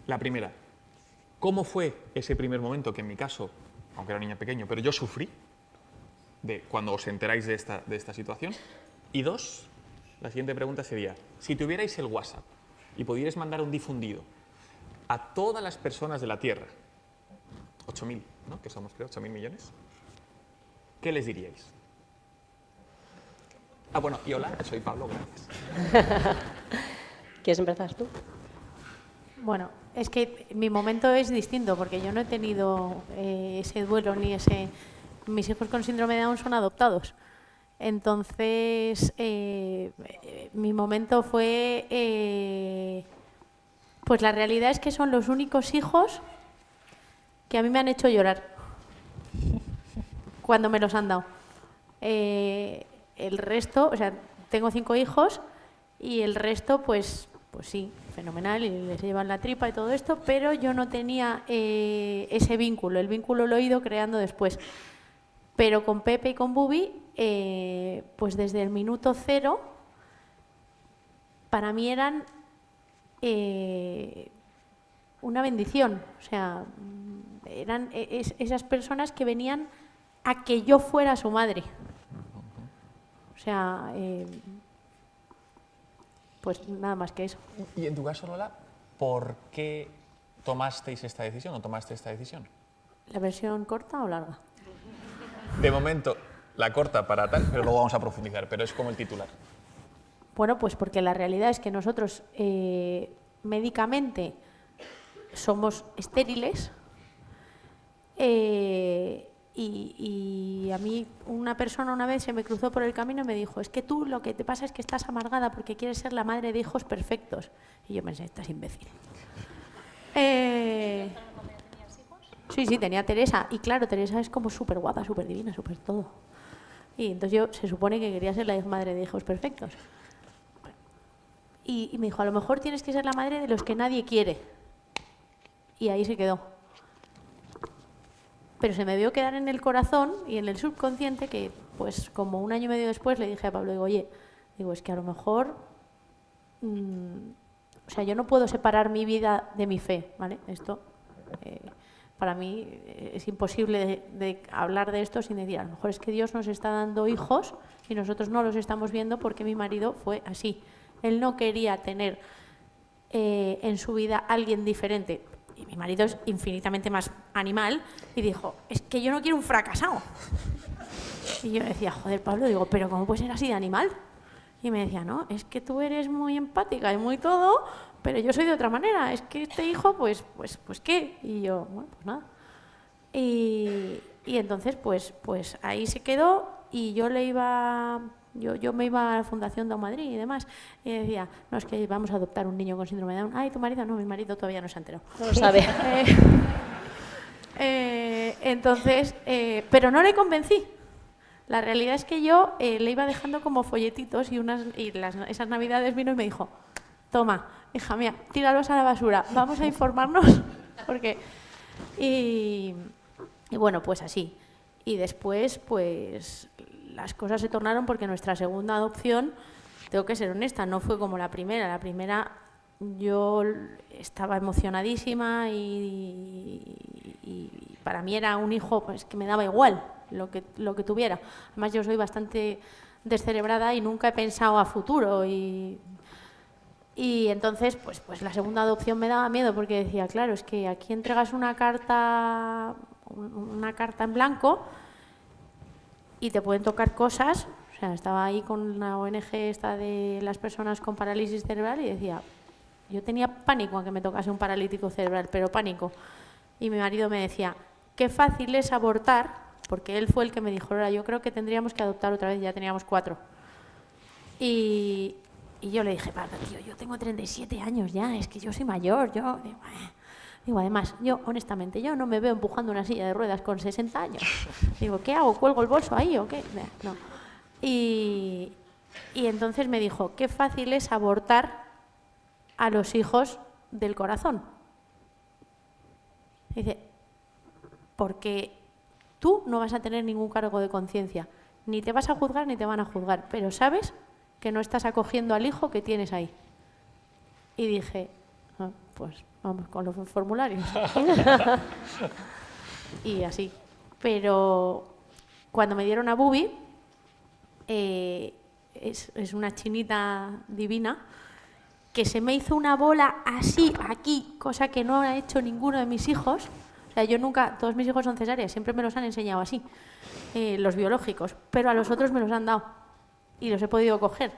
La primera, ¿cómo fue ese primer momento que en mi caso, aunque era un niño pequeño, pero yo sufrí de cuando os enteráis de esta situación? Y dos, la siguiente pregunta sería, si tuvierais el WhatsApp y pudierais mandar un difundido a todas las personas de la Tierra, 8.000, ¿no? Que somos, creo, 8.000 millones, ¿qué les diríais? Ah, bueno, y hola, soy Pablo, gracias. ¿Quieres empezar tú? Bueno, es que mi momento es distinto porque yo no he tenido ese duelo ni ese... Mis hijos con síndrome de Down son adoptados. Entonces, mi momento fue... pues la realidad es que son los únicos hijos que a mí me han hecho llorar cuando me los han dado. El resto, o sea, tengo 5 hijos y el resto, pues sí, fenomenal, y les llevan la tripa y todo esto, pero yo no tenía ese vínculo. El vínculo lo he ido creando después. Pero con Pepe y con Bubi, pues desde el minuto 0, para mí eran una bendición. O sea, eran esas personas que venían a que yo fuera su madre. O sea, pues nada más que eso. Y en tu caso, Lola, ¿por qué tomasteis esta decisión o tomaste esta decisión? ¿La versión corta o larga? De momento, la corta para tal, pero luego vamos a profundizar, pero es como el titular. Bueno, pues porque la realidad es que nosotros médicamente somos estériles y a mí una persona una vez se me cruzó por el camino y me dijo, es que tú lo que te pasa es que estás amargada porque quieres ser la madre de hijos perfectos. Y yo pensé, estás imbécil. Sí, tenía a Teresa. Y claro, Teresa es como súper guapa, súper divina, súper todo. Y entonces yo se supone que quería ser la madre de hijos perfectos. Y me dijo, a lo mejor tienes que ser la madre de los que nadie quiere. Y ahí se quedó. Pero se me vio quedar en el corazón y en el subconsciente que, pues como un año y medio después le dije a Pablo, digo, oye, digo, es que a lo mejor... o sea, yo no puedo separar mi vida de mi fe, ¿vale? Esto... para mí es imposible de hablar de esto sin decir, a lo mejor es que Dios nos está dando hijos y nosotros no los estamos viendo porque mi marido fue así. Él no quería tener en su vida alguien diferente. Y mi marido es infinitamente más animal y dijo, es que yo no quiero un fracasado. Y yo decía, joder, Pablo, digo, pero ¿cómo puedes ser así de animal? Y me decía, no, es que tú eres muy empática y muy todo, pero yo soy de otra manera. Es que este hijo, pues ¿qué? Y yo, bueno, pues nada. Y entonces, pues ahí se quedó y yo le iba... Yo me iba a la Fundación Down Madrid y demás, y decía, no, es que vamos a adoptar un niño con síndrome de Down. Ay, ¿tu marido? No, mi marido todavía no se ha enterado. No lo sabe. Entonces, pero no le convencí. La realidad es que yo le iba dejando como folletitos y esas navidades vino y me dijo, toma, hija mía, tíralos a la basura, vamos a informarnos, porque... Y bueno, pues así. Y después, pues las cosas se tornaron porque nuestra segunda adopción, tengo que ser honesta, no fue como la primera. La primera yo estaba emocionadísima y para mí era un hijo pues, que me daba igual lo que tuviera. Además yo soy bastante descerebrada y nunca he pensado a futuro y entonces pues la segunda adopción me daba miedo porque decía, claro, es que aquí entregas una carta en blanco y te pueden tocar cosas. O sea, estaba ahí con la ONG esta de las personas con parálisis cerebral y decía, yo tenía pánico a que me tocase un paralítico cerebral, pero pánico. Y mi marido me decía, qué fácil es abortar, porque él fue el que me dijo, ahora yo creo que tendríamos que adoptar otra vez, ya teníamos 4. Y yo le dije, Pablo, tío, yo tengo 37 años ya, es que yo soy mayor, Digo, además, yo, honestamente, yo no me veo empujando una silla de ruedas con 60 años. Digo, ¿qué hago? ¿Cuelgo el bolso ahí o qué? No. Y entonces me dijo, qué fácil es abortar a los hijos del corazón. Dice, porque tú no vas a tener ningún cargo de conciencia. Ni te vas a juzgar ni te van a juzgar. Pero sabes que no estás acogiendo al hijo que tienes ahí. Y dije, Pues vamos con los formularios. Y así. Pero cuando me dieron a Bubi, es una chinita divina, que se me hizo una bola así, aquí, cosa que no ha hecho ninguno de mis hijos. O sea, yo nunca, todos mis hijos son cesáreas, siempre me los han enseñado así, los biológicos, pero a los otros me los han dado y los he podido coger.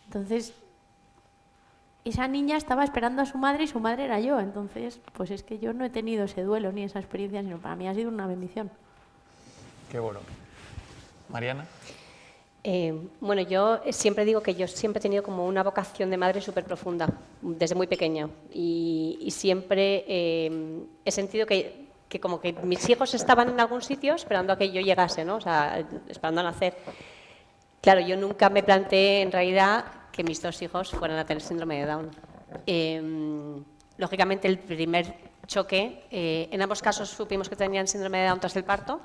Entonces, esa niña estaba esperando a su madre y su madre era yo. Entonces, pues es que yo no he tenido ese duelo ni esa experiencia, sino para mí ha sido una bendición. Qué bueno. Mariana. Bueno, yo siempre digo que yo siempre he tenido como una vocación de madre súper profunda, desde muy pequeña. Y siempre he sentido que como que mis hijos estaban en algún sitio esperando a que yo llegase, ¿no? O sea, esperando a nacer. Claro, yo nunca me planteé en realidad que mis 2 hijos fueran a tener síndrome de Down. Lógicamente, el primer choque, en ambos casos supimos que tenían síndrome de Down tras el parto.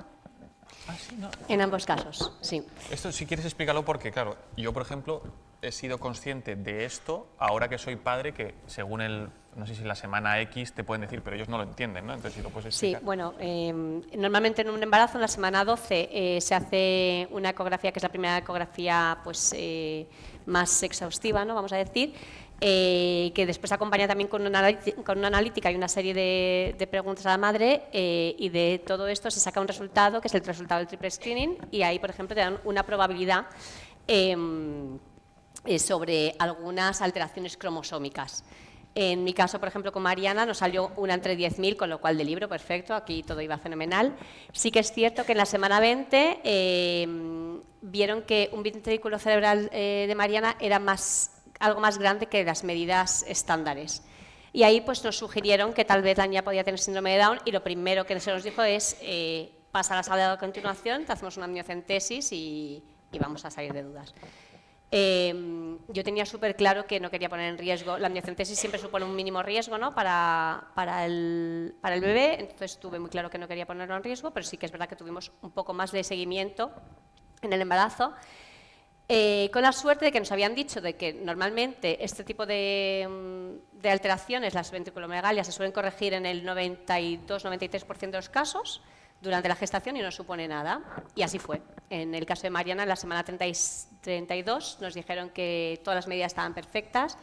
Ah, sí, no. En ambos casos, sí. Esto, si quieres, explícalo porque, claro, yo, por ejemplo, he sido consciente de esto ahora que soy padre, que según no sé si la semana X te pueden decir, pero ellos no lo entienden, ¿no? Entonces, si lo puedes explicar. Sí, bueno, normalmente en un embarazo, en la semana 12, se hace una ecografía, que es la primera ecografía pues, más exhaustiva, ¿no? Vamos a decir, que después acompaña también con una analítica y una serie de preguntas a la madre, y de todo esto se saca un resultado, que es el resultado del triple screening, y ahí, por ejemplo, te dan una probabilidad sobre algunas alteraciones cromosómicas. En mi caso, por ejemplo, con Mariana, nos salió una entre 10.000, con lo cual de libro, perfecto, aquí todo iba fenomenal. Sí que es cierto que en la semana 20 vieron que un ventrículo cerebral de Mariana era algo más grande que las medidas estándares. Y ahí pues, nos sugirieron que tal vez la niña podía tener síndrome de Down, y lo primero que se nos dijo es pasa a la sala de continuación, te hacemos una amniocentesis y vamos a salir de dudas. Yo tenía súper claro que no quería poner en riesgo. La amniocentesis siempre supone un mínimo riesgo, ¿no? para el bebé, entonces tuve muy claro que no quería ponerlo en riesgo, pero sí que es verdad que tuvimos un poco más de seguimiento en el embarazo, con la suerte de que nos habían dicho de que normalmente este tipo de alteraciones, las ventriculomegalias, se suelen corregir en el 92-93% de los casos durante la gestación y no supone nada, y así fue. En el caso de Mariana, en la semana 32 nos dijeron que todas las medidas estaban perfectas.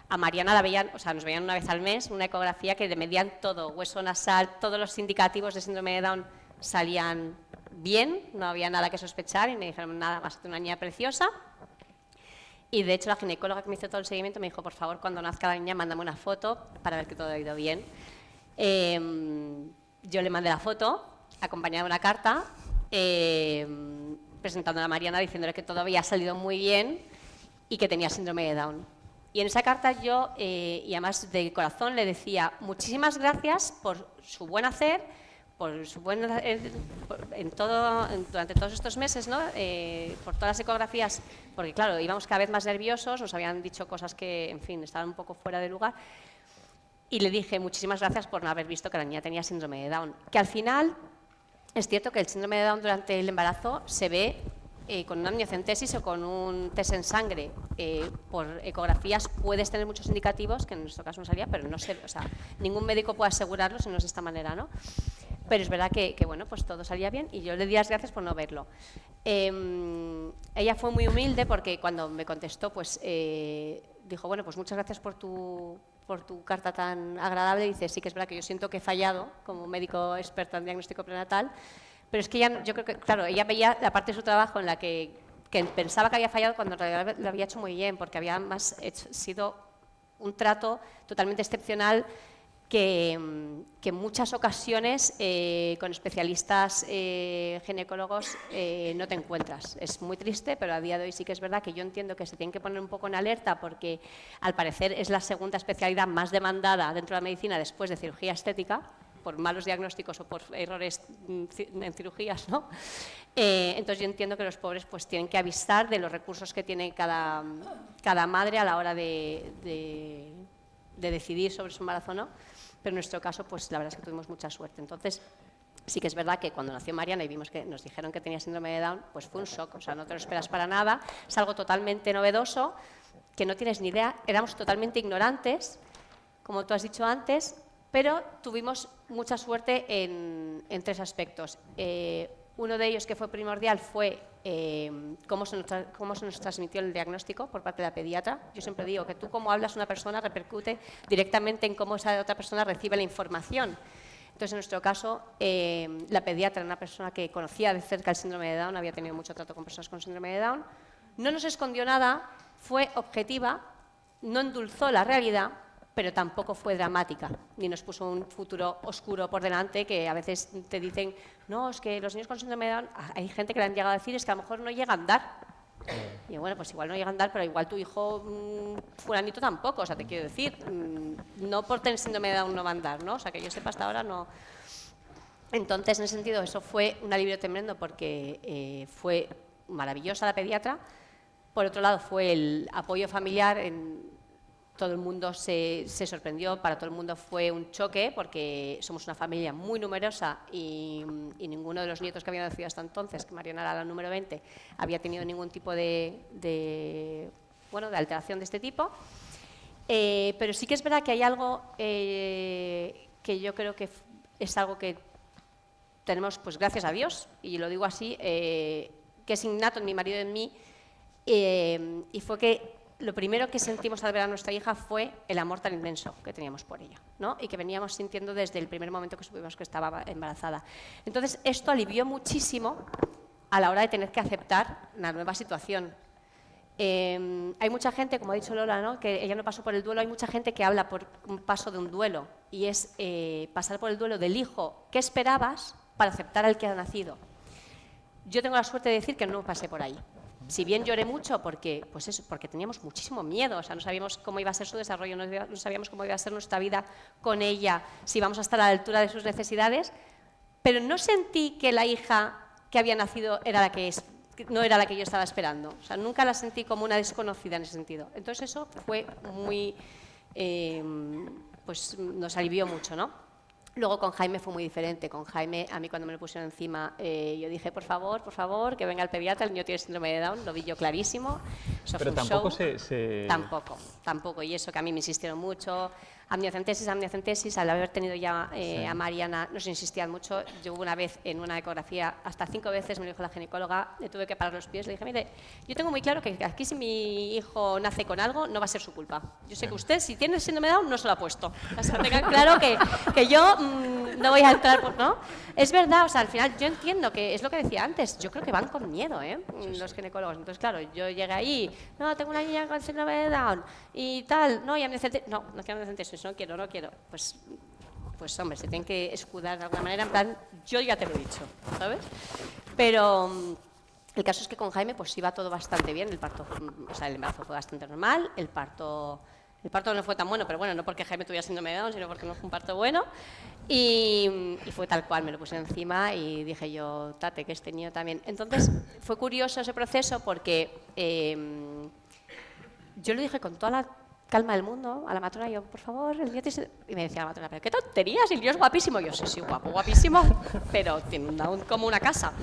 A Mariana la veían, o sea, nos veían una vez al mes, una ecografía que le medían todo, hueso nasal, todos los indicativos de síndrome de Down salían bien, no había nada que sospechar, y me dijeron, nada más, una niña preciosa. Y de hecho la ginecóloga que me hizo todo el seguimiento me dijo, por favor, cuando nazca la niña, mándame una foto para ver que todo ha ido bien. Yo le mandé la foto, acompañada de una carta, presentándola a Mariana, diciéndole que todo había salido muy bien y que tenía síndrome de Down. Y en esa carta yo, y además de corazón, le decía muchísimas gracias por su buen hacer, por su buen durante todos estos meses, ¿no? Por todas las ecografías, porque claro, íbamos cada vez más nerviosos, nos habían dicho cosas que, en fin, estaban un poco fuera de lugar. Y le dije muchísimas gracias por no haber visto que la niña tenía síndrome de Down, que al final es cierto que el síndrome de Down durante el embarazo se ve con una amniocentesis o con un test en sangre. Por ecografías puedes tener muchos indicativos, que en nuestro caso no salía, pero no sé, o sea, ningún médico puede asegurarlo si no es de esta manera, ¿no? Pero es verdad que bueno, pues todo salía bien y yo le di las gracias por no verlo. Ella fue muy humilde porque cuando me contestó, pues dijo, bueno, pues muchas gracias por tu carta tan agradable. Dice, sí que es verdad que yo siento que he fallado como médico experto en diagnóstico prenatal, pero es que ella, yo creo que, claro, ella veía la parte de su trabajo en la que pensaba que había fallado cuando en realidad lo había hecho muy bien, porque había sido un trato totalmente excepcional que en muchas ocasiones con especialistas ginecólogos no te encuentras. Es muy triste, pero a día de hoy sí que es verdad que yo entiendo que se tienen que poner un poco en alerta porque al parecer es la segunda especialidad más demandada dentro de la medicina después de cirugía estética, por malos diagnósticos o por errores en cirugías, ¿no? Entonces yo entiendo que los pobres pues tienen que avisar de los recursos que tiene cada madre a la hora de decidir sobre su embarazo o no, pero en nuestro caso pues la verdad es que tuvimos mucha suerte. Entonces sí que es verdad que cuando nació Mariana y vimos que nos dijeron que tenía síndrome de Down, pues fue un shock, o sea, no te lo esperas para nada, es algo totalmente novedoso, que no tienes ni idea, éramos totalmente ignorantes, como tú has dicho antes, pero tuvimos mucha suerte en 3 aspectos. Uno de ellos que fue primordial fue cómo se nos transmitió el diagnóstico por parte de la pediatra. Yo siempre digo que tú cómo hablas una persona repercute directamente en cómo esa otra persona recibe la información. Entonces, en nuestro caso, la pediatra era una persona que conocía de cerca el síndrome de Down, había tenido mucho trato con personas con síndrome de Down, no nos escondió nada, fue objetiva, no endulzó la realidad, pero tampoco fue dramática, ni nos puso un futuro oscuro por delante, que a veces te dicen, no, es que los niños con síndrome de Down, hay gente que le han llegado a decir, es que a lo mejor no llega a andar. Y bueno, pues igual no llega a andar, pero igual tu hijo fulanito tampoco, o sea, te quiero decir, no por tener síndrome de Down no va a andar, ¿no? O sea, que yo sepa hasta ahora no. Entonces, en ese sentido, eso fue un alivio tremendo porque fue maravillosa la pediatra. Por otro lado, fue el apoyo familiar. Todo el mundo se sorprendió, para todo el mundo fue un choque porque somos una familia muy numerosa y ninguno de los nietos que habían nacido hasta entonces, que Mariana era la número 20, había tenido ningún tipo de alteración de este tipo. Pero sí que es verdad que hay algo que yo creo que es algo que tenemos, pues gracias a Dios, y lo digo así, que es innato en mi marido y en mí, y fue que lo primero que sentimos al ver a nuestra hija fue el amor tan inmenso que teníamos por ella, ¿no? Y que veníamos sintiendo desde el primer momento que supimos que estaba embarazada. Entonces, esto alivió muchísimo a la hora de tener que aceptar la nueva situación. Hay mucha gente, como ha dicho Lola, ¿no?, que ella no pasó por el duelo, hay mucha gente que habla por un paso de un duelo, y es pasar por el duelo del hijo que esperabas para aceptar al que ha nacido. Yo tengo la suerte de decir que no pasé por ahí. Si bien lloré mucho porque teníamos muchísimo miedo, o sea, no sabíamos cómo iba a ser su desarrollo, no sabíamos cómo iba a ser nuestra vida con ella, si íbamos a estar a la altura de sus necesidades, pero no sentí que la hija que había nacido no era la que yo estaba esperando. O sea, nunca la sentí como una desconocida en ese sentido. Entonces eso fue muy, pues nos alivió mucho, ¿no? Luego con Jaime fue muy diferente. Con Jaime, a mí cuando me lo pusieron encima, yo dije, por favor, que venga el pediatra, el niño tiene síndrome de Down, lo vi yo clarísimo. Eso pero fue un tampoco show. Tampoco, y eso que a mí me insistieron mucho. Amniocentesis, al haber tenido ya a Mariana, nos insistían mucho. Yo una vez en una ecografía, hasta 5 veces me lo dijo la ginecóloga, le tuve que parar los pies, le dije, mire, yo tengo muy claro que aquí si mi hijo nace con algo, no va a ser su culpa. Yo sé que usted, si tiene síndrome de Down, no se lo ha puesto. O sea, tengan claro que yo no voy a entrar, ¿no? Es verdad, o sea, al final yo entiendo que es lo que decía antes, yo creo que van con miedo, los ginecólogos. Entonces, claro, yo llegué ahí, no, tengo una niña con síndrome de Down y tal, no, y amniocentesis, no quiero amniocentesis, no quiero, pues hombre, se tienen que escudar de alguna manera, en plan, yo ya te lo he dicho, ¿sabes? Pero el caso es que con Jaime pues iba todo bastante bien, el embarazo fue bastante normal, el parto no fue tan bueno, pero bueno, no porque Jaime tuviera síndrome de Down, sino porque no fue un parto bueno, y fue tal cual, me lo puse encima y dije yo, tate, que este niño también. Entonces, fue curioso ese proceso porque yo lo dije con toda la calma del mundo a la matrona, yo, por favor, el niño tiene... Y me decía la matrona, pero qué tonterías, el niño es guapísimo. Yo, sí, guapísimo, pero tiene un Down como una casa.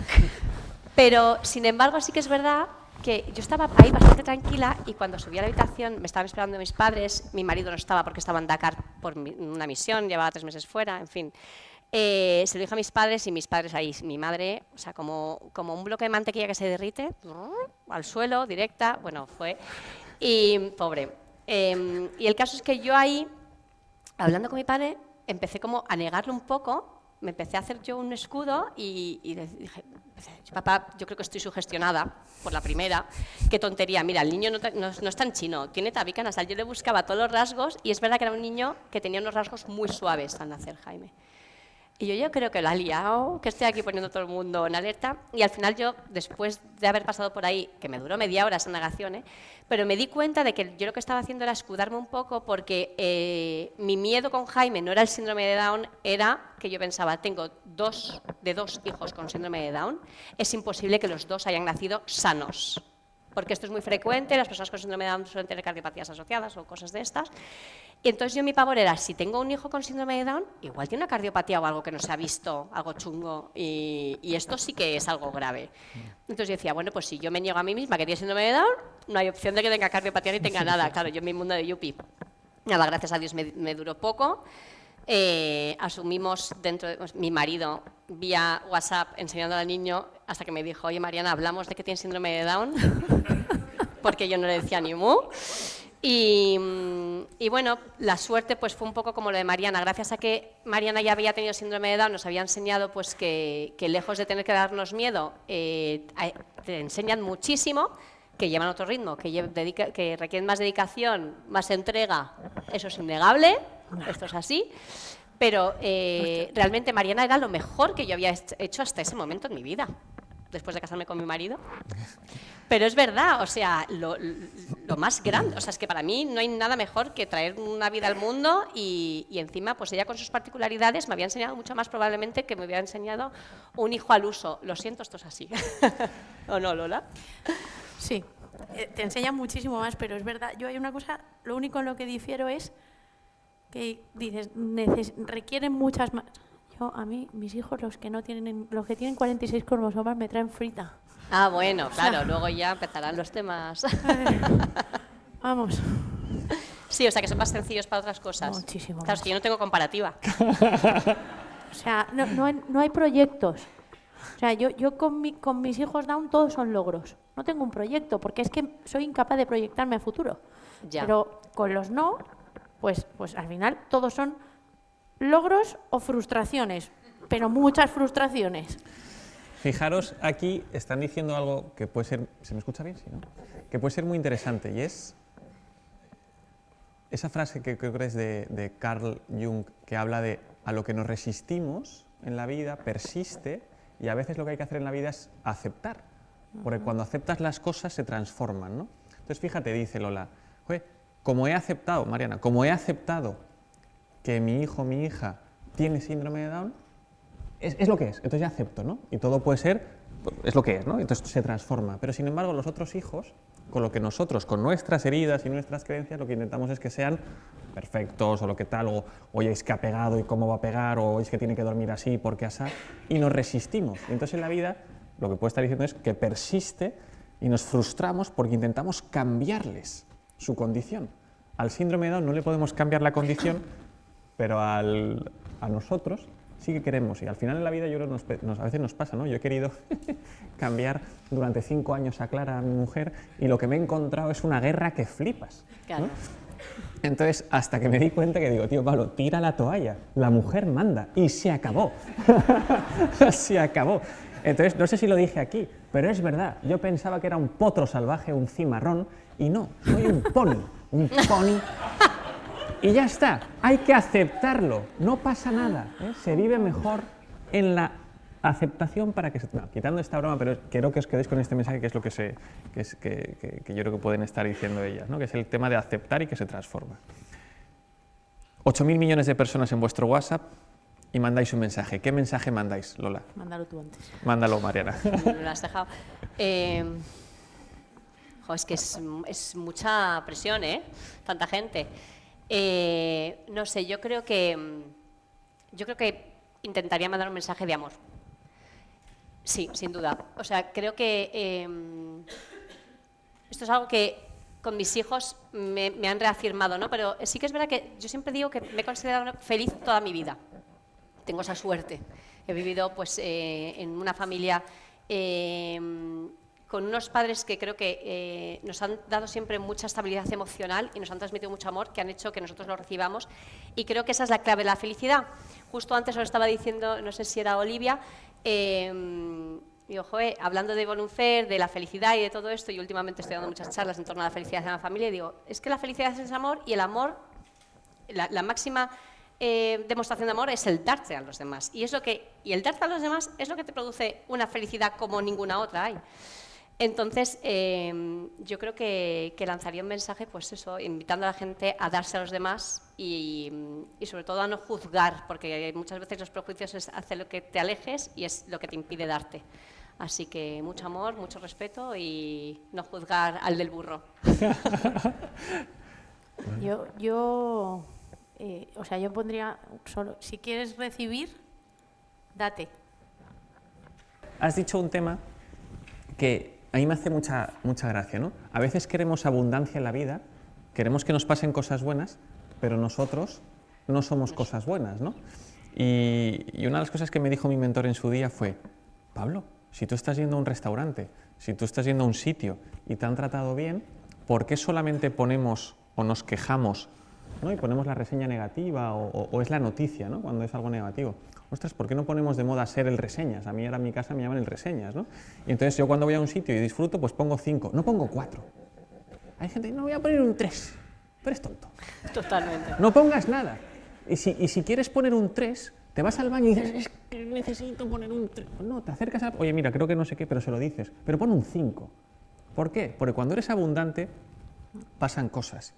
Pero, sin embargo, sí que es verdad que yo estaba ahí bastante tranquila y cuando subí a la habitación me estaban esperando mis padres, mi marido no estaba porque estaba en Dakar por una misión, llevaba 3 meses fuera, en fin. Se lo dije a mis padres y mis padres ahí, mi madre, o sea, como un bloque de mantequilla que se derrite, al suelo, directa, bueno, fue... Y, pobre... y el caso es que yo ahí, hablando con mi padre, empecé como a negarlo un poco, me empecé a hacer yo un escudo y dije, papá, yo creo que estoy sugestionada por la primera, qué tontería, mira, el niño no es tan chino, tiene tabique nasal, yo le buscaba todos los rasgos y es verdad que era un niño que tenía unos rasgos muy suaves al nacer, Jaime. Y yo creo que lo ha liado, que estoy aquí poniendo a todo el mundo en alerta. Y al final yo, después de haber pasado por ahí, que me duró media hora esa negación, pero me di cuenta de que yo lo que estaba haciendo era escudarme un poco porque mi miedo con Jaime no era el síndrome de Down, era que yo pensaba, tengo dos hijos con síndrome de Down, es imposible que los 2 hayan nacido sanos. Porque esto es muy frecuente, las personas con síndrome de Down suelen tener cardiopatías asociadas o cosas de estas. Y entonces mi pavor era, si tengo un hijo con síndrome de Down, igual tiene una cardiopatía o algo que no se ha visto, algo chungo, y esto sí que es algo grave. Entonces yo decía, bueno, pues si yo me niego a mí misma que tiene síndrome de Down, no hay opción de que tenga cardiopatía ni tenga nada. Claro, yo en mi mundo de yuppie. Nada, gracias a Dios me duró poco. Asumimos mi marido vía WhatsApp enseñando al niño hasta que me dijo, oye Mariana, hablamos de que tienes síndrome de Down, porque yo no le decía ni mu. Y bueno, la suerte pues fue un poco como lo de Mariana. Gracias a que Mariana ya había tenido síndrome de Down, nos había enseñado pues que lejos de tener que darnos miedo, te enseñan muchísimo, que llevan otro ritmo, que requieren más dedicación, más entrega. Eso es innegable, esto es así. Pero realmente Mariana era lo mejor que yo había hecho hasta ese momento en mi vida, después de casarme con mi marido. Pero es verdad, o sea, lo más grande, o sea, es que para mí no hay nada mejor que traer una vida al mundo y encima, pues ella con sus particularidades me había enseñado mucho más probablemente que me hubiera enseñado un hijo al uso. Lo siento, esto es así. ¿O no, Lola? Sí, te enseñan muchísimo más, pero es verdad, yo hay una cosa, lo único en lo que difiero es que dices, requieren muchas más. A mí, mis hijos, los que tienen 46 cromosomas, me traen frita. Ah, bueno, claro, luego ya empezarán los temas. Vamos. Sí, o sea, que son más sencillos para otras cosas. Muchísimo Claro, es que yo no tengo comparativa. O sea, no hay proyectos. O sea, yo con mis hijos Down todos son logros. No tengo un proyecto, porque es que soy incapaz de proyectarme a futuro. Ya. Pero con los no, pues al final todos son logros o frustraciones, pero muchas frustraciones. Fijaros, aquí están diciendo algo que puede ser... ¿Se me escucha bien? Sí, ¿no? Que puede ser muy interesante, y es esa frase que creo que es de Carl Jung, que habla de a lo que nos resistimos en la vida persiste, y a veces lo que hay que hacer en la vida es aceptar, porque cuando aceptas las cosas se transforman, ¿no? Entonces, fíjate, dice Lola, como he aceptado, Mariana, como he aceptado que mi hijo o mi hija tiene síndrome de Down, es lo que es, entonces ya acepto, ¿no? Y todo puede ser, es lo que es, ¿no? Entonces se transforma. Pero sin embargo, los otros hijos, con lo que nosotros, con nuestras heridas y nuestras creencias, lo que intentamos es que sean perfectos o lo que tal, o oye, es que ha pegado y cómo va a pegar, o es que tiene que dormir así porque así, y nos resistimos. Y entonces en la vida lo que puede estar diciendo es que persiste y nos frustramos porque intentamos cambiarles su condición. Al síndrome de Down no le podemos cambiar la condición, pero a nosotros sí que queremos, y al final en la vida yo creo a veces nos pasa, ¿no? Yo he querido cambiar durante 5 años a Clara, a mi mujer, y lo que me he encontrado es una guerra que flipas, ¿no? Claro. Entonces, hasta que me di cuenta que digo, tío Pablo, tira la toalla, la mujer manda, y se acabó. Se acabó. Entonces, no sé si lo dije aquí, pero es verdad, yo pensaba que era un potro salvaje, un cimarrón, y no, soy un pony, y ya está, hay que aceptarlo, no pasa nada, ¿eh? Se vive mejor en la aceptación para que se... No, quitando esta broma, pero quiero que os quedéis con este mensaje, que es lo que yo creo que pueden estar diciendo ellas, ¿no? Que es el tema de aceptar y que se transforma. 8.000 millones de personas en vuestro WhatsApp y mandáis un mensaje. ¿Qué mensaje mandáis, Lola? Mándalo tú antes. Mándalo, Mariana. Me lo has dejado. Es que es mucha presión, ¿eh? Tanta gente. No sé, yo creo que intentaría mandar un mensaje de amor. Sí, sin duda. O sea, creo que esto es algo que con mis hijos me han reafirmado, ¿no? Pero sí que es verdad que yo siempre digo que me he considerado feliz toda mi vida. Tengo esa suerte. He vivido pues, en una familia con unos padres que creo que nos han dado siempre mucha estabilidad emocional y nos han transmitido mucho amor, que han hecho que nosotros lo recibamos, y creo que esa es la clave de la felicidad. Justo antes os estaba diciendo, no sé si era Olivia, digo, hablando de Bonhoeffer, de la felicidad y de todo esto, y últimamente estoy dando muchas charlas en torno a la felicidad en la familia, y digo, es que la felicidad es el amor, y el amor, la máxima demostración de amor es el darse a los demás, y el darse a los demás es lo que te produce una felicidad como ninguna otra hay. Entonces, yo creo que lanzaría un mensaje, pues eso, invitando a la gente a darse a los demás y sobre todo a no juzgar, porque muchas veces los prejuicios hacen lo que te alejes y es lo que te impide darte. Así que mucho amor, mucho respeto y no juzgar al del burro. Yo pondría solo, si quieres recibir, date. Has dicho un tema que a mí me hace mucha gracia, ¿no? A veces queremos abundancia en la vida, queremos que nos pasen cosas buenas, pero nosotros no somos cosas buenas, ¿no? Y una de las cosas que me dijo mi mentor en su día fue, Pablo, si tú estás yendo a un restaurante, si tú estás yendo a un sitio y te han tratado bien, ¿por qué solamente ponemos o nos quejamos, ¿no? Y ponemos la reseña negativa o es la noticia, ¿no? Cuando es algo negativo? Ostras, ¿por qué no ponemos de moda ser el reseñas? A mí ahora en mi casa me llaman el reseñas, ¿no? Y entonces yo cuando voy a un sitio y disfruto, pues pongo 5, no pongo 4. Hay gente que no voy a poner un 3, pero es tonto. Totalmente. No pongas nada. Y si quieres poner un 3, te vas al baño y dices, es que necesito poner un 3. No, te acercas a... Oye, mira, creo que no sé qué, pero se lo dices. Pero pon un 5. ¿Por qué? Porque cuando eres abundante, pasan cosas.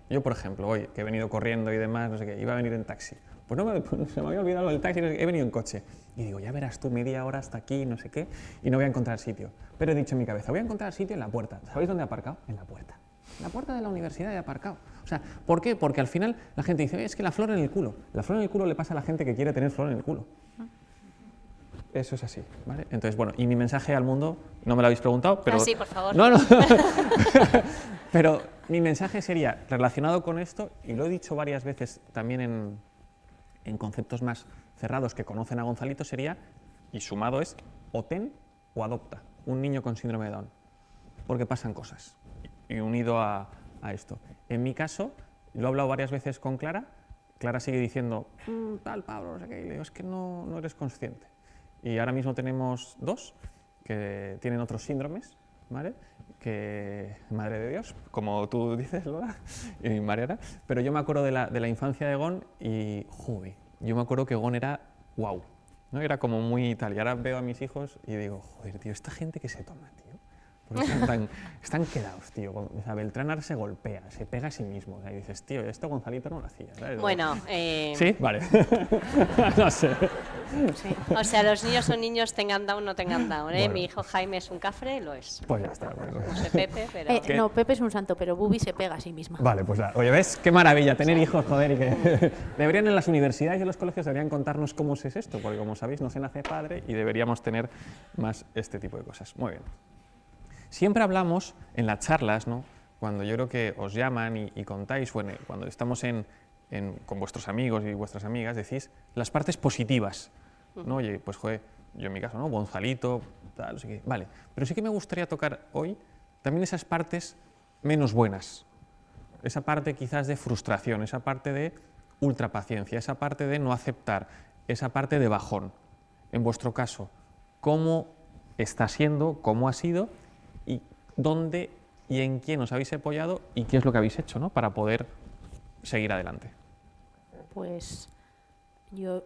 Yo, por ejemplo, hoy que he venido corriendo y demás, no sé qué, iba a venir en taxi. Pues no se me había olvidado el taxi, he venido en coche. Y digo, ya verás tú, media hora hasta aquí, no sé qué, y no voy a encontrar sitio. Pero he dicho en mi cabeza, voy a encontrar sitio en la puerta. ¿Sabéis dónde he aparcado? En la puerta. En la puerta de la universidad he aparcado. O sea, ¿por qué? Porque al final la gente dice, es que la flor en el culo. La flor en el culo le pasa a la gente que quiere tener flor en el culo. Eso es así, ¿vale? Entonces, bueno, y mi mensaje al mundo, no me lo habéis preguntado, pero... Sí, por favor. No. Pero mi mensaje sería relacionado con esto, y lo he dicho varias veces también en conceptos más cerrados que conocen a Gonzalito, sería, y sumado es, o ten o adopta un niño con síndrome de Down, porque pasan cosas. Y unido a esto. En mi caso, lo he hablado varias veces con Clara, Clara sigue diciendo, tal Pablo, no sé qué, y le digo, es que no eres consciente. Y ahora mismo tenemos 2 que tienen otros síndromes, ¿vale? Que, madre de Dios, como tú dices, Lola, y Mariana, pero yo me acuerdo de la infancia de Gon y, joder, yo me acuerdo que Gon era wow, ¿no? Era como muy tal, y ahora veo a mis hijos y digo, joder, tío, esta gente que se toma, tío, porque están quedados, tío, o sea, Beltrán ahora se golpea, se pega a sí mismo, o sea, y dices, tío, esto Gonzalito no lo hacía, ¿sabes? Bueno, ¿Sí? Vale, no sé. sí. O sea, los niños son niños, tengan Down o no tengan Down, ¿eh? Bueno. Mi hijo Jaime es un cafre, lo es. Pues ya está, bueno. No sé Pepe, pero... ¿Qué? No, Pepe es un santo, pero Bubi se pega a sí misma. Vale, pues ya. Oye, ¿ves? Qué maravilla tener hijos, joder, y que deberían en las universidades y en los colegios deberían contarnos cómo es esto, porque como sabéis no se nace padre y deberíamos tener más este tipo de cosas. Muy bien. Siempre hablamos en las charlas, ¿no? Cuando yo creo que os llaman y contáis, bueno, cuando estamos con vuestros amigos y vuestras amigas, decís las partes positivas, ¿no? Oye, pues joder, yo en mi caso, ¿no? Gonzalito, tal, no sé qué. Vale, pero sí que me gustaría tocar hoy también esas partes menos buenas, esa parte quizás de frustración, esa parte de ultrapaciencia, esa parte de no aceptar, esa parte de bajón. En vuestro caso, ¿cómo está siendo, cómo ha sido y dónde y en quién os habéis apoyado y qué es lo que habéis hecho, ¿no? Para poder seguir adelante? Pues yo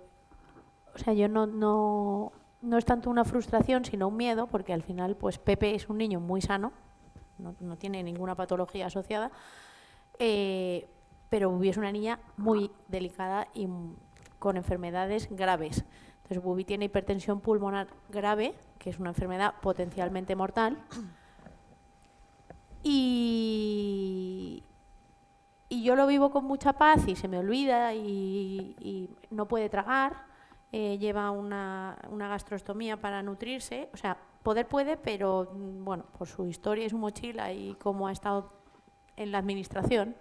no es tanto una frustración, sino un miedo, porque al final pues Pepe es un niño muy sano, no tiene ninguna patología asociada, pero Bubi es una niña muy delicada y con enfermedades graves. Entonces Bubi tiene hipertensión pulmonar grave, que es una enfermedad potencialmente mortal, y yo lo vivo con mucha paz y se me olvida y no puede tragar, lleva una gastrostomía para nutrirse, o sea, poder puede, pero bueno, por su historia y su mochila y cómo ha estado en la administración,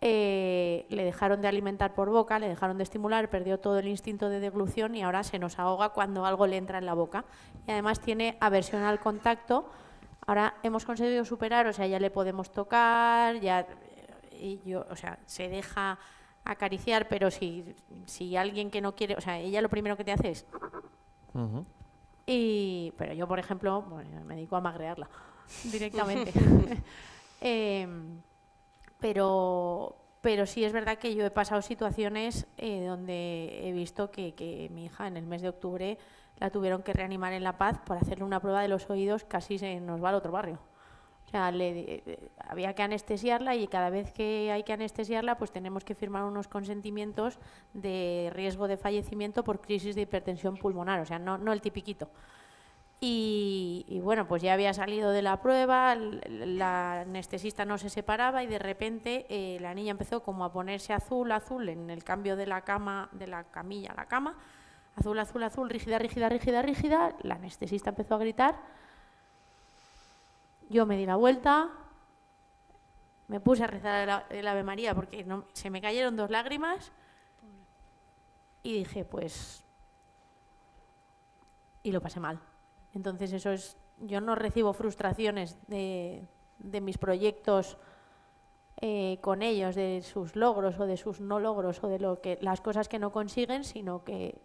le dejaron de alimentar por boca, le dejaron de estimular, perdió todo el instinto de deglución y ahora se nos ahoga cuando algo le entra en la boca. Y además tiene aversión al contacto. Ahora hemos conseguido superar, o sea, ya le podemos tocar, ya, o sea, se deja acariciar, pero si alguien que no quiere, o sea, ella lo primero que te hace es... Pero yo, por ejemplo, bueno, me dedico a magrearla directamente. Pero sí es verdad que yo he pasado situaciones donde he visto que mi hija en el mes de octubre la tuvieron que reanimar en La Paz por hacerle una prueba de los oídos, casi se nos va al otro barrio. O sea, había que anestesiarla y cada vez que hay que anestesiarla pues tenemos que firmar unos consentimientos de riesgo de fallecimiento por crisis de hipertensión pulmonar, o sea, no el tipiquito. Y bueno, pues ya había salido de la prueba, la anestesista no se separaba y de repente la niña empezó como a ponerse azul en el cambio de la cama, de la camilla a la cama, azul, rígida, la anestesista empezó a gritar, yo me di la vuelta, me puse a rezar el Ave María porque se me cayeron 2 lágrimas y dije, pues... Y lo pasé mal. Entonces eso es... Yo no recibo frustraciones de mis proyectos con ellos, de sus logros o de sus no logros o de las cosas que no consiguen, sino que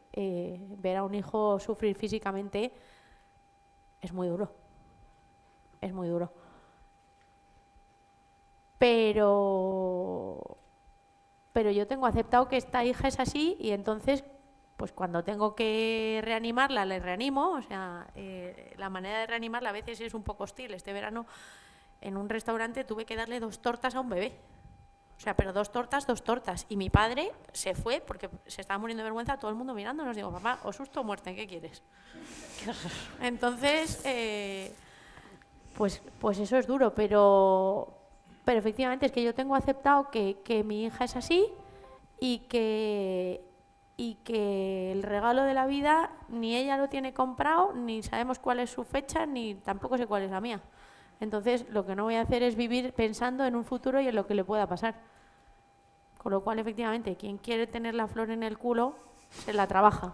ver a un hijo sufrir físicamente es muy duro. Es muy duro. Pero yo tengo aceptado que esta hija es así y entonces, pues cuando tengo que reanimarla, le reanimo. O sea, la manera de reanimarla a veces es un poco hostil. Este verano en un restaurante tuve que darle 2 tortas a un bebé. O sea, pero 2 tortas, 2 tortas. Y mi padre se fue porque se estaba muriendo de vergüenza, todo el mundo mirándonos. Digo, papá, o susto o muerte, ¿qué quieres? Entonces, pues eso es duro, pero efectivamente es que yo tengo aceptado que mi hija es así y que el regalo de la vida ni ella lo tiene comprado, ni sabemos cuál es su fecha, ni tampoco sé cuál es la mía. Entonces, lo que no voy a hacer es vivir pensando en un futuro y en lo que le pueda pasar. Con lo cual, efectivamente, quien quiere tener la flor en el culo, se la trabaja.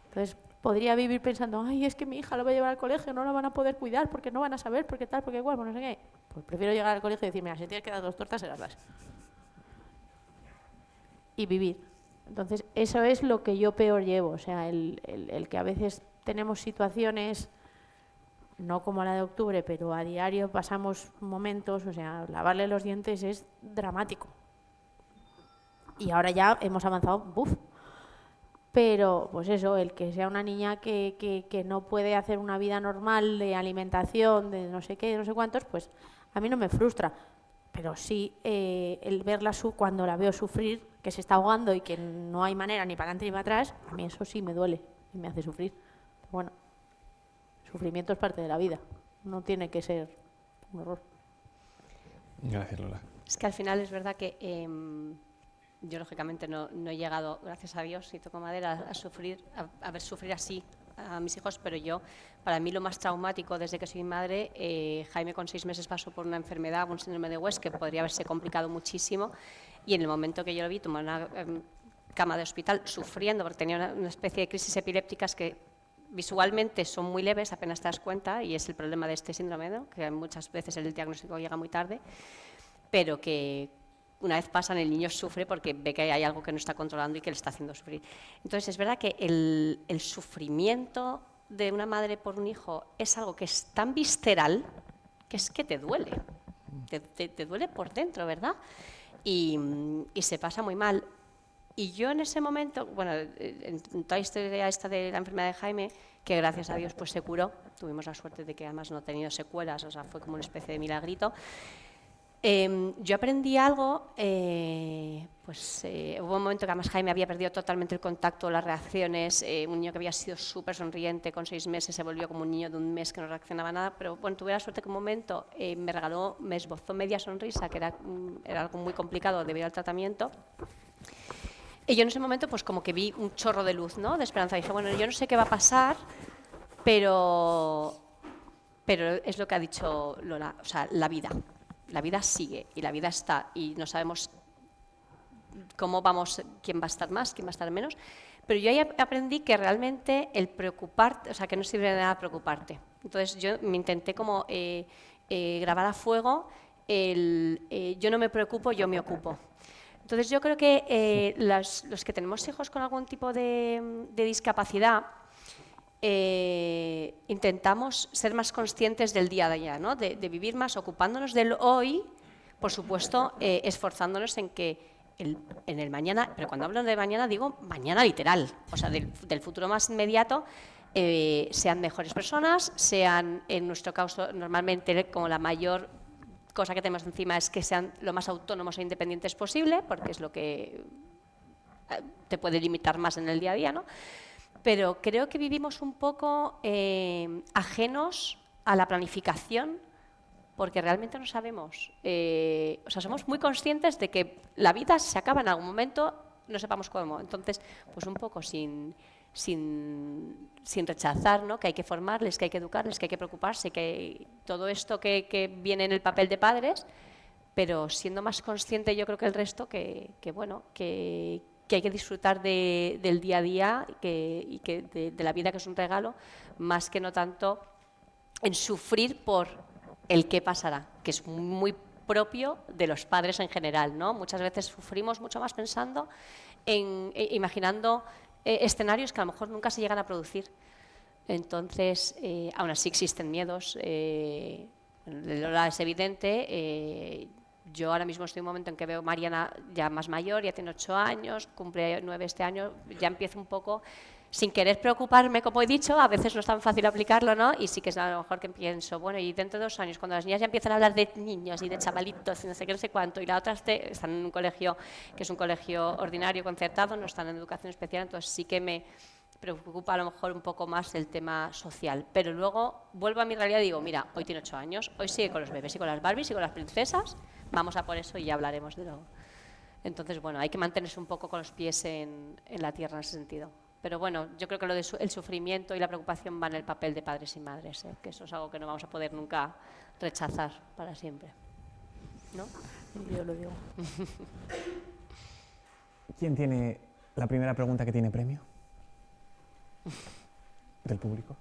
Entonces, podría vivir pensando, ay, es que mi hija lo va a llevar al colegio, no la van a poder cuidar, porque no van a saber, porque tal, porque igual, pues no sé qué. Pues prefiero llegar al colegio y decir, mira, si tienes que dar 2 tortas, se las das. Y vivir. Entonces, eso es lo que yo peor llevo. O sea, el que a veces tenemos situaciones... no como la de octubre, pero a diario pasamos momentos, o sea, lavarle los dientes es dramático. Y ahora ya hemos avanzado, ¡buf! Pero, pues eso, el que sea una niña que no puede hacer una vida normal de alimentación, de no sé qué, de no sé cuántos, pues a mí no me frustra. Pero sí, el verla cuando la veo sufrir, que se está ahogando y que no hay manera ni para adelante ni para atrás, a mí eso sí me duele y me hace sufrir. Pero bueno. Sufrimiento es parte de la vida, no tiene que ser un horror. Gracias, Lola. Es que al final es verdad que yo lógicamente no he llegado, gracias a Dios, y toco madera, a ver sufrir así a mis hijos, pero para mí lo más traumático desde que soy madre, Jaime con 6 meses pasó por una enfermedad, un síndrome de West, que podría haberse complicado muchísimo, y en el momento que yo lo vi, tomar una cama de hospital sufriendo, porque tenía una especie de crisis epilépticas que visualmente son muy leves, apenas te das cuenta, y es el problema de este síndrome, ¿no? Que muchas veces el diagnóstico llega muy tarde, pero que una vez pasan el niño sufre porque ve que hay algo que no está controlando y que le está haciendo sufrir. Entonces es verdad que el sufrimiento de una madre por un hijo es algo que es tan visceral que es que te duele, te duele por dentro, ¿verdad? Y se pasa muy mal. Y yo en ese momento, bueno, en toda la historia esta de la enfermedad de Jaime, que gracias a Dios pues se curó, tuvimos la suerte de que además no ha tenido secuelas, o sea, fue como una especie de milagrito. Yo aprendí algo, hubo un momento que además Jaime había perdido totalmente el contacto, las reacciones, un niño que había sido súper sonriente, con 6 meses se volvió como un niño de 1 mes que no reaccionaba a nada, pero bueno, tuve la suerte que un momento me esbozó media sonrisa, que era algo muy complicado debido al tratamiento. Y yo en ese momento pues como que vi un chorro de luz, ¿no? De esperanza. Y dije, bueno, yo no sé qué va a pasar, pero es lo que ha dicho Lola, o sea, la vida sigue y la vida está y no sabemos cómo vamos, quién va a estar más, quién va a estar menos, pero yo ahí aprendí que realmente el preocuparte, o sea, que no sirve de nada preocuparte. Entonces yo me intenté como grabar a fuego yo no me preocupo, yo me ocupo. Entonces yo creo que los que tenemos hijos con algún tipo de discapacidad intentamos ser más conscientes del día de día, ¿no? de vivir más ocupándonos del hoy, por supuesto, esforzándonos en que en el mañana, pero cuando hablo de mañana digo mañana literal, o sea, del futuro más inmediato, sean mejores personas, sean, en nuestro caso, normalmente como la mayor cosa que tenemos encima es que sean lo más autónomos e independientes posible, porque es lo que te puede limitar más en el día a día, ¿no? Pero creo que vivimos un poco ajenos a la planificación, porque realmente no sabemos. O sea, somos muy conscientes de que la vida se acaba en algún momento, no sepamos cómo. Entonces, pues un poco sin sin rechazar, ¿no? Que hay que formarles, que hay que educarles, que hay que preocuparse, que todo esto que viene en el papel de padres, pero siendo más consciente yo creo que el resto que hay que disfrutar del día a día y que de la vida, que es un regalo, más que no tanto en sufrir por el qué pasará, que es muy propio de los padres en general, ¿no? Muchas veces sufrimos mucho más pensando imaginando escenarios que a lo mejor nunca se llegan a producir. Entonces, aún así existen miedos. Lola es evidente. Yo ahora mismo estoy en un momento en que veo a Mariana ya más mayor, ya tiene 8 años, cumple 9 este año, ya empiezo un poco, sin querer preocuparme, como he dicho, a veces no es tan fácil aplicarlo, ¿no? Y sí que es a lo mejor que pienso, bueno, y dentro de 2 años, cuando las niñas ya empiezan a hablar de niños y de chavalitos y no sé qué, no sé cuánto, y la otra están en un colegio que es un colegio ordinario, concertado, no están en educación especial, entonces sí que me preocupa a lo mejor un poco más el tema social. Pero luego vuelvo a mi realidad y digo, mira, hoy tiene 8 años, hoy sigue con los bebés y con las Barbies y con las princesas, vamos a por eso y ya hablaremos de lo... Entonces, bueno, hay que mantenerse un poco con los pies en la tierra en ese sentido. Pero bueno, yo creo que el sufrimiento y la preocupación van en el papel de padres y madres, que eso es algo que no vamos a poder nunca rechazar para siempre, ¿no? Yo lo digo. ¿Quién tiene la primera pregunta que tiene premio? ¿Del público?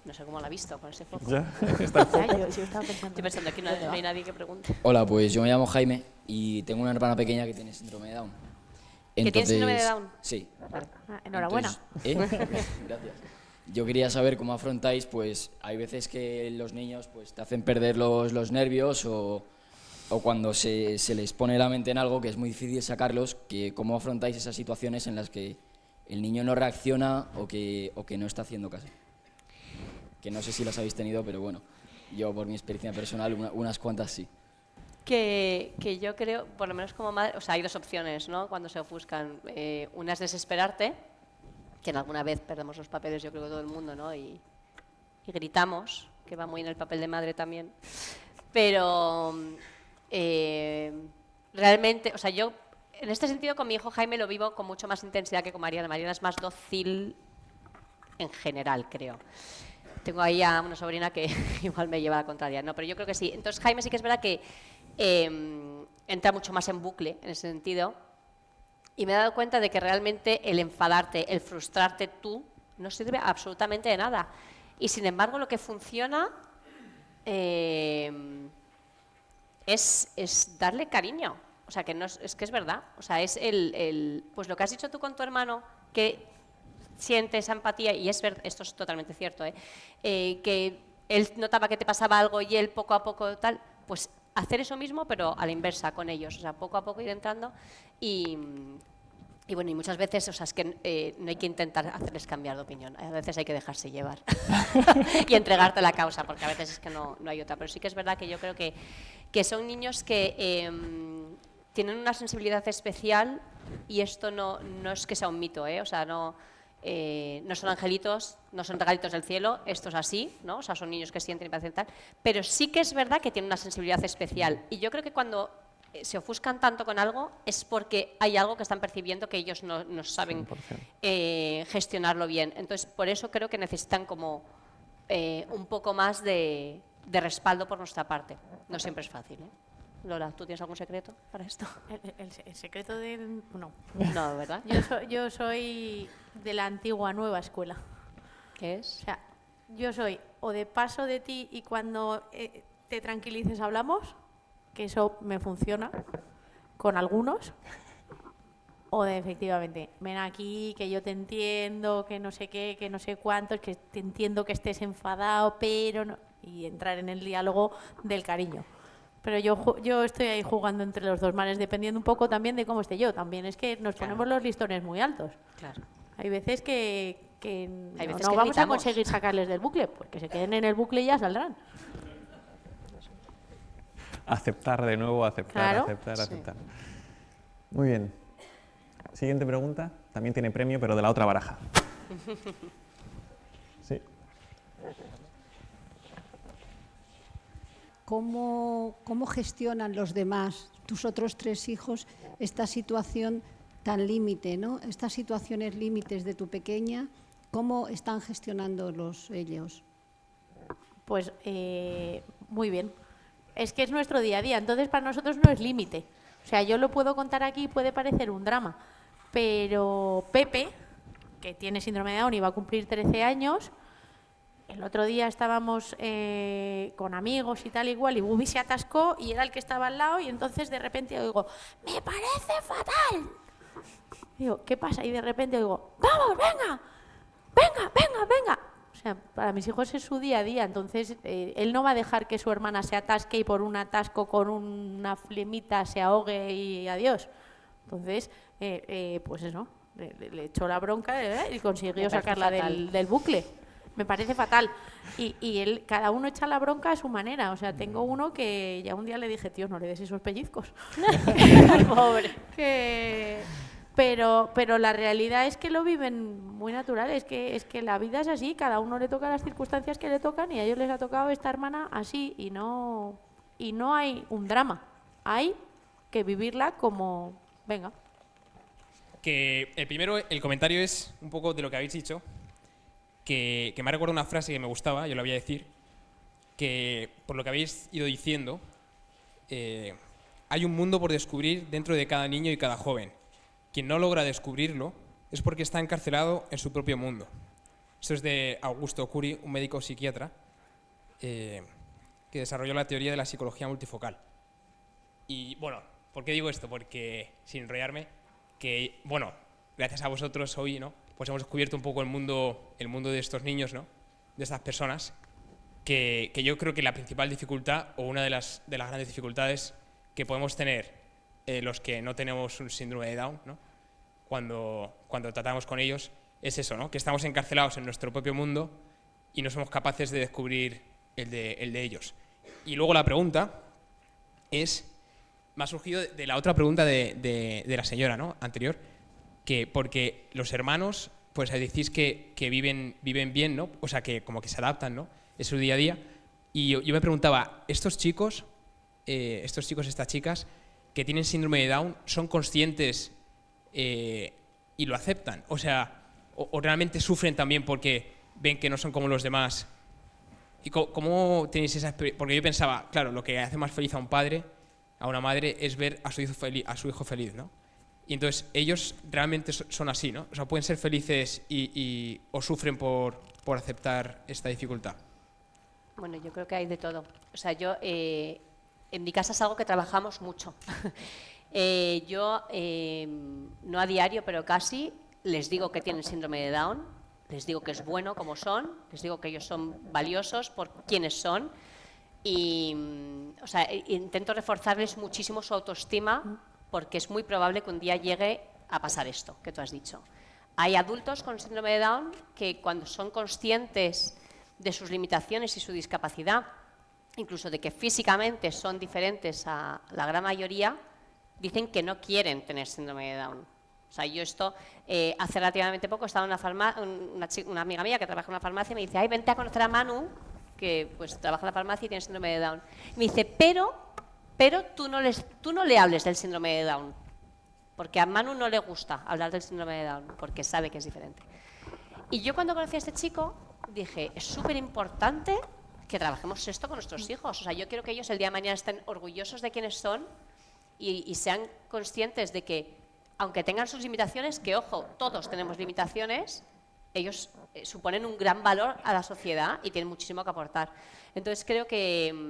No sé cómo la ha visto con ese foco. Ya, está. Ya, yo estaba pensando. Estoy pensando aquí no hay nadie que pregunte. Hola, pues yo me llamo Jaime y tengo una hermana pequeña que tiene síndrome de Down. ¿Que tiene síndrome de Down? Sí. Ah, enhorabuena. Gracias. Yo quería saber cómo afrontáis, pues hay veces que los niños pues te hacen perder los nervios o cuando se les pone la mente en algo que es muy difícil sacarlos, que cómo afrontáis esas situaciones en las que el niño no reacciona o que no está haciendo caso. Que no sé si las habéis tenido, pero bueno, yo por mi experiencia personal unas cuantas sí. Que yo creo, por lo menos como madre, o sea, hay 2 opciones, ¿no? Cuando se ofuscan. Una es desesperarte, que en alguna vez perdemos los papeles, yo creo que todo el mundo, ¿no? Y gritamos, que va muy en el papel de madre también. Pero realmente, o sea, yo en este sentido con mi hijo Jaime lo vivo con mucho más intensidad que con Mariana. Mariana es más dócil en general, creo. Tengo ahí a una sobrina que igual me lleva a la contraria, no, pero yo creo que sí. Entonces Jaime sí que es verdad que entra mucho más en bucle en ese sentido y me he dado cuenta de que realmente el enfadarte, el frustrarte tú, no sirve absolutamente de nada. Y sin embargo lo que funciona es darle cariño. O sea, que no es que es verdad. O sea, es pues lo que has dicho tú con tu hermano, que siente esa empatía, y es verdad, esto es totalmente cierto, que él notaba que te pasaba algo y él poco a poco tal, pues hacer eso mismo, pero a la inversa con ellos, o sea, poco a poco ir entrando y bueno, y muchas veces, o sea, es que no hay que intentar hacerles cambiar de opinión, a veces hay que dejarse llevar y entregarte a la causa, porque a veces es que no hay otra, pero sí que es verdad que yo creo que son niños que tienen una sensibilidad especial y esto no es que sea un mito, o sea, no son angelitos, no son regalitos del cielo, esto es así, ¿no? O sea, son niños que sienten y parecen tal, pero sí que es verdad que tienen una sensibilidad especial y yo creo que cuando se ofuscan tanto con algo es porque hay algo que están percibiendo que ellos no saben gestionarlo bien, entonces por eso creo que necesitan como un poco más de respaldo por nuestra parte, no siempre es fácil, Lola, ¿tú tienes algún secreto para esto? El secreto del... No. No, ¿verdad? Yo soy de la antigua nueva escuela. ¿Qué es? O sea, yo soy o de paso de ti y cuando te tranquilices hablamos, que eso me funciona con algunos, o de efectivamente, ven aquí, que yo te entiendo, que no sé qué, que no sé cuántos, que te entiendo que estés enfadado, pero no... Y entrar en el diálogo del cariño. Pero yo estoy ahí jugando entre los 2 mares, dependiendo un poco también de cómo esté yo. También es que nos ponemos los listones muy altos. Claro. Hay veces que Hay veces no que vamos a gritamos. conseguir sacarles del bucle, porque se queden en el bucle y ya saldrán. Aceptar de nuevo, aceptar, Claro. aceptar. Muy bien. Siguiente pregunta. También tiene premio, pero de la otra baraja. Sí. ¿cómo gestionan los demás, tus otros 3 hijos, esta situación tan límite, ¿no? Estas situaciones límites de tu pequeña, ¿cómo están gestionándolos ellos? Pues muy bien. Es que es nuestro día a día, entonces para nosotros no es límite. O sea, yo lo puedo contar aquí y puede parecer un drama, pero Pepe, que tiene síndrome de Down y va a cumplir 13 años, el otro día estábamos con amigos y tal igual, y Bubi se atascó y era el que estaba al lado, y entonces de repente oigo, ¡me parece fatal! Digo, ¿qué pasa? Y de repente oigo, ¡vamos, venga! ¡Venga, venga, venga! O sea, para mis hijos es su día a día, entonces él no va a dejar que su hermana se atasque y por un atasco con una flemita se ahogue y adiós. Entonces, pues eso, le echó la bronca y consiguió sacarla del bucle. Me parece fatal. Y él, cada uno echa la bronca a su manera. O sea, tengo uno que ya un día le dije, tío, no le des esos pellizcos. Pobre. Pero la realidad es que lo viven muy natural. Es que la vida es así. Cada uno le toca las circunstancias que le tocan y a ellos les ha tocado esta hermana así. Y no hay un drama. Hay que vivirla como, venga. Que el primero, el comentario es un poco de lo que habéis dicho. Que me ha recordado una frase que me gustaba, yo la voy a decir, que por lo que habéis ido diciendo, hay un mundo por descubrir dentro de cada niño y cada joven. Quien no logra descubrirlo es porque está encarcelado en su propio mundo. Esto es de Augusto Curi, un médico psiquiatra, que desarrolló la teoría de la psicología multifocal. Y bueno, ¿por qué digo esto? Porque, sin enrollarme, que, bueno, gracias a vosotros hoy, ¿no?, pues hemos descubierto un poco el mundo de estos niños, ¿no?, de estas personas, que yo creo que la principal dificultad, o una de las grandes dificultades que podemos tener los que no tenemos un síndrome de Down, ¿no?, cuando tratamos con ellos, es eso, ¿no?, que estamos encarcelados en nuestro propio mundo y no somos capaces de descubrir el de ellos. Y luego la pregunta es, me ha surgido de la otra pregunta de la señora, ¿no?, anterior, que porque los hermanos, pues decís que viven bien, ¿no?, o sea, que como que se adaptan, ¿no?, es su día a día. Y yo me preguntaba, estos chicos, estas chicas que tienen síndrome de Down, ¿son conscientes y lo aceptan? O sea, o realmente sufren también porque ven que no son como los demás. ¿Y cómo tenéis esa experiencia? Porque yo pensaba, claro, lo que hace más feliz a un padre, a una madre, es ver a su hijo feliz, ¿no? Y entonces ellos realmente son así, ¿no? O sea, pueden ser felices o sufren por aceptar esta dificultad. Bueno, yo creo que hay de todo. O sea, yo, en mi casa es algo que trabajamos mucho. Yo, no a diario, pero casi, les digo que tienen síndrome de Down, les digo que es bueno como son, les digo que ellos son valiosos por quienes son y, o sea, intento reforzarles muchísimo su autoestima porque es muy probable que un día llegue a pasar esto que tú has dicho. Hay adultos con síndrome de Down que cuando son conscientes de sus limitaciones y su discapacidad, incluso de que físicamente son diferentes a la gran mayoría, dicen que no quieren tener síndrome de Down. O sea, yo esto, hace relativamente poco estaba en una amiga mía que trabaja en una farmacia y me dice, ay, vente a conocer a Manu, que pues trabaja en la farmacia y tiene síndrome de Down. Y me dice, pero tú no le hables del síndrome de Down, porque a Manu no le gusta hablar del síndrome de Down, porque sabe que es diferente. Y yo cuando conocí a este chico dije, es súper importante que trabajemos esto con nuestros hijos. O sea, yo quiero que ellos el día de mañana estén orgullosos de quiénes son y sean conscientes de que, aunque tengan sus limitaciones, que ojo, todos tenemos limitaciones, ellos suponen un gran valor a la sociedad y tienen muchísimo que aportar. Entonces creo que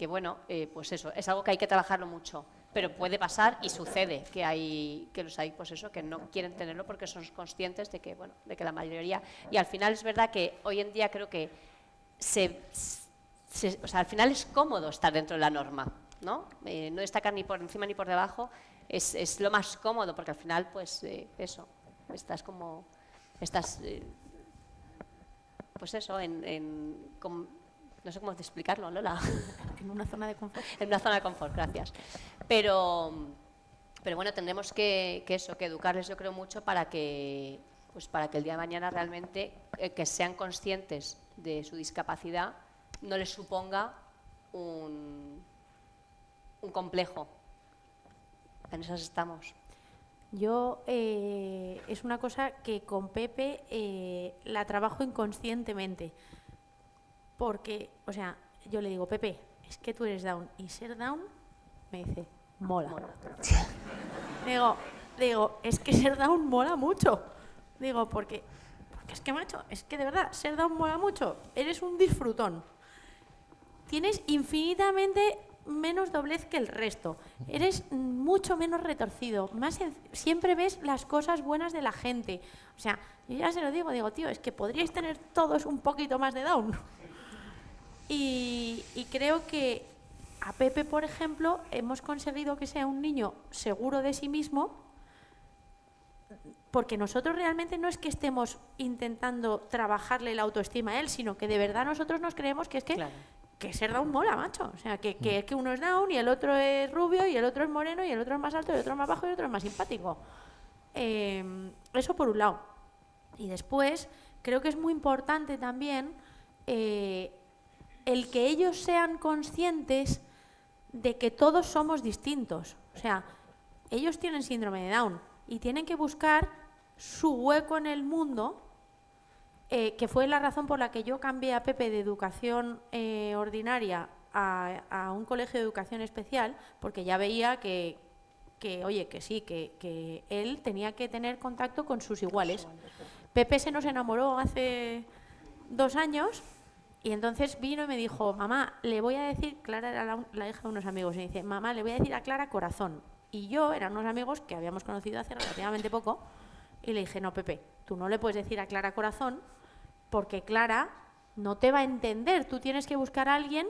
bueno, pues eso, es algo que hay que trabajarlo mucho, pero puede pasar y sucede que los hay, pues eso, que no quieren tenerlo porque son conscientes de que, bueno, de que la mayoría, y al final es verdad que hoy en día creo que o sea, al final es cómodo estar dentro de la norma, ¿no? No destacar ni por encima ni por debajo es lo más cómodo, porque al final, pues eso, estás pues eso, no sé cómo explicarlo, Lola. En una zona de confort. En una zona de confort, gracias. Pero bueno, tendremos que educarles, yo creo, mucho para que el día de mañana realmente que sean conscientes de su discapacidad no les suponga un complejo. En esas estamos. Yo, es una cosa que con Pepe la trabajo inconscientemente. Porque, o sea, yo le digo, Pepe, es que tú eres Down. Y ser Down, me dice, mola. Digo, es que ser Down mola mucho. Digo, porque es que, macho, es que de verdad, ser Down mola mucho. Eres un disfrutón. Tienes infinitamente menos doblez que el resto. Eres mucho menos retorcido. Siempre ves las cosas buenas de la gente. O sea, yo ya se lo digo, tío, es que podríais tener todos un poquito más de Down. Y creo que a Pepe, por ejemplo, hemos conseguido que sea un niño seguro de sí mismo, porque nosotros realmente no es que estemos intentando trabajarle la autoestima a él, sino que de verdad nosotros nos creemos que es que, Claro. que ser Down mola, macho. O sea, que es que uno es Down y el otro es rubio y el otro es moreno y el otro es más alto y el otro es más bajo y el otro es más simpático. Eso por un lado. Y después, creo que es muy importante también el que ellos sean conscientes de que todos somos distintos. O sea, ellos tienen síndrome de Down y tienen que buscar su hueco en el mundo, que fue la razón por la que yo cambié a Pepe de educación ordinaria a un colegio de educación especial, porque ya veía que él tenía que tener contacto con sus iguales. Pepe se nos enamoró hace 2 años y entonces vino y me dijo, mamá, le voy a decir, Clara era la hija de unos amigos, y me dice, mamá, le voy a decir a Clara corazón. Y yo, eran unos amigos que habíamos conocido hace relativamente poco, y le dije, no, Pepe, tú no le puedes decir a Clara corazón, porque Clara no te va a entender. Tú tienes que buscar a alguien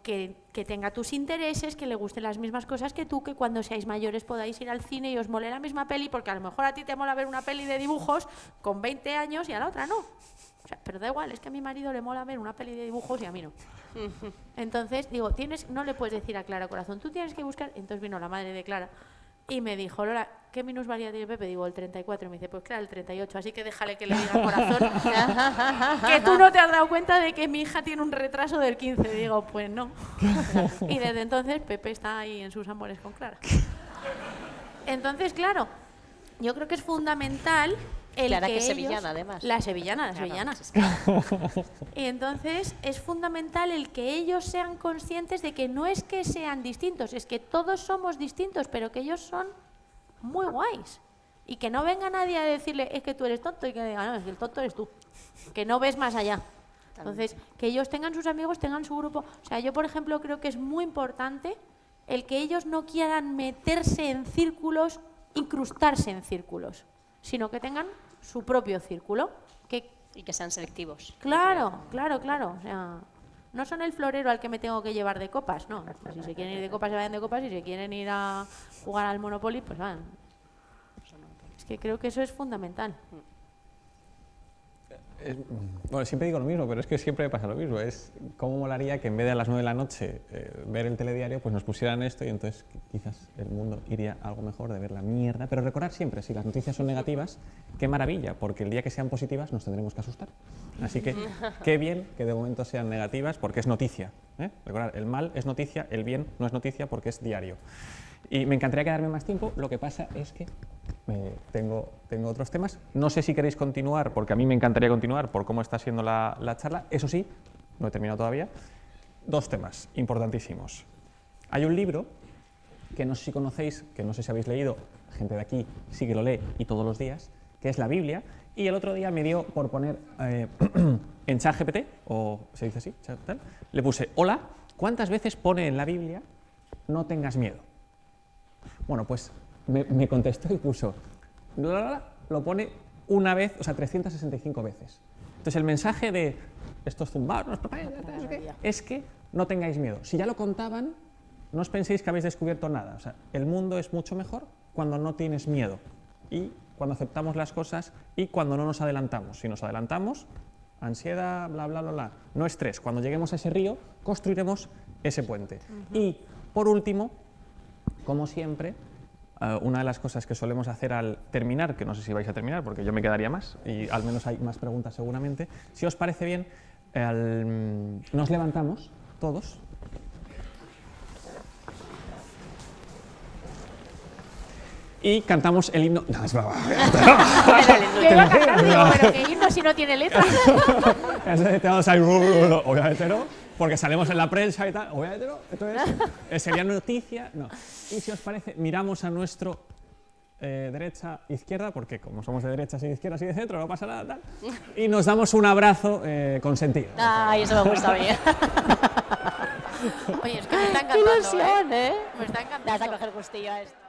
que tenga tus intereses, que le gusten las mismas cosas que tú, que cuando seáis mayores podáis ir al cine y os mole la misma peli, porque a lo mejor a ti te mola ver una peli de dibujos con 20 años y a la otra no. O sea, pero da igual, es que a mi marido le mola ver una peli de dibujos y a mí no. Entonces, digo, no le puedes decir a Clara corazón, tú tienes que buscar. Entonces vino la madre de Clara y me dijo, Lola, ¿qué minusvalía tiene Pepe? Digo, el 34. Y me dice, pues claro, el 38, así que déjale que le diga corazón. Que tú no te has dado cuenta de que mi hija tiene un retraso del 15. Digo, pues no. Y desde entonces Pepe está ahí en sus amores con Clara. Entonces, claro, yo creo que es fundamental el Clara, que ellos, sevillana, además. La sevillana. Y entonces es fundamental el que ellos sean conscientes de que no es que sean distintos, es que todos somos distintos, pero que ellos son muy guays. Y que no venga nadie a decirle, es que tú eres tonto, y que diga, no, es que el tonto eres tú. Que no ves más allá. Entonces, que ellos tengan sus amigos, tengan su grupo. O sea, yo, por ejemplo, creo que es muy importante el que ellos no quieran meterse en círculos, incrustarse en círculos, sino que tengan su propio círculo. Y que sean selectivos. Claro. O sea, no son el florero al que me tengo que llevar de copas, no. Pues si se quieren ir de copas, se vayan de copas, y si quieren ir a jugar al Monopoly, pues van. Es que creo que eso es fundamental. Bueno, siempre digo lo mismo, pero es que siempre me pasa lo mismo. Es cómo molaría que en vez de a las 9 de la noche ver el telediario, pues nos pusieran esto y entonces quizás el mundo iría algo mejor de ver la mierda. Pero recordar siempre, si las noticias son negativas, qué maravilla, porque el día que sean positivas nos tendremos que asustar. Así que qué bien que de momento sean negativas, porque es noticia. Recordar, el mal es noticia, el bien no es noticia porque es diario. Y me encantaría quedarme más tiempo, lo que pasa es que tengo otros temas. No sé si queréis continuar, porque a mí me encantaría continuar por cómo está siendo la charla. Eso sí, no he terminado todavía. 2 temas importantísimos. Hay un libro que no sé si conocéis, que no sé si habéis leído, gente de aquí sí que lo lee y todos los días, que es la Biblia. Y el otro día me dio por poner en ChatGPT, o se dice así, tal, le puse, hola, ¿cuántas veces pone en la Biblia no tengas miedo? Bueno, pues me contestó y puso, lo pone una vez, o sea, 365 veces. Entonces el mensaje de estos zumbados, es que no tengáis miedo. Si ya lo contaban, no os penséis que habéis descubierto nada. O sea, el mundo es mucho mejor cuando no tienes miedo y cuando aceptamos las cosas y cuando no nos adelantamos. Si nos adelantamos, ansiedad, bla, bla, bla, bla. No estrés. Cuando lleguemos a ese río, construiremos ese puente. Y, por último, como siempre, una de las cosas que solemos hacer al terminar, que no sé si vais a terminar porque yo me quedaría más y al menos hay más preguntas seguramente, si os parece bien, nos levantamos todos y cantamos el himno. No, es broma. Que iba a cantar, digo, pero que himno si no tiene letra. Te vamos a ir, obviamente no, porque salimos en la prensa y tal, obviamente no. Entonces, sería noticia, no. Y si os parece, miramos a nuestro derecha, izquierda, porque como somos de derechas y de izquierdas y de centro, no pasa nada, tal. Y nos damos un abrazo consentido. Ay, eso me gusta bien. Oye, es que me está Qué encantando, ilusión, ¿eh? Me está Te vas a encantando. coger gustillo a esto.